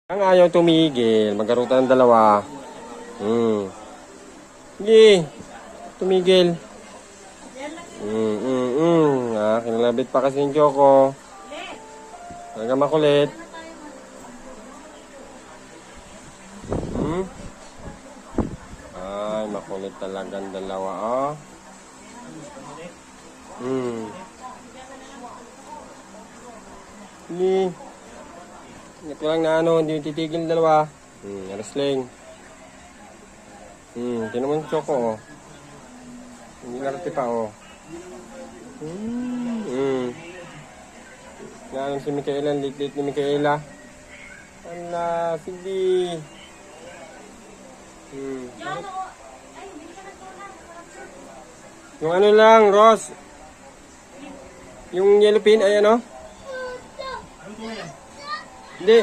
Ang ayaw tumigil, magkarutan ng dalawa. Sige, tumigil. Kinalabit pa kasi yung Choco. Talaga makulit. Ay, makulit talagang dalawa, oh. Sige. Ito lang na hindi yung titigil dalawa. Wrestling. Ito naman Choco, oh. Hindi narati pa, oh. Ngayon si Micaela, lit-lit ni Micaela. Ala, sige. Yung ano lang, Ross. Yung yellow pin, ay ano? Hindi.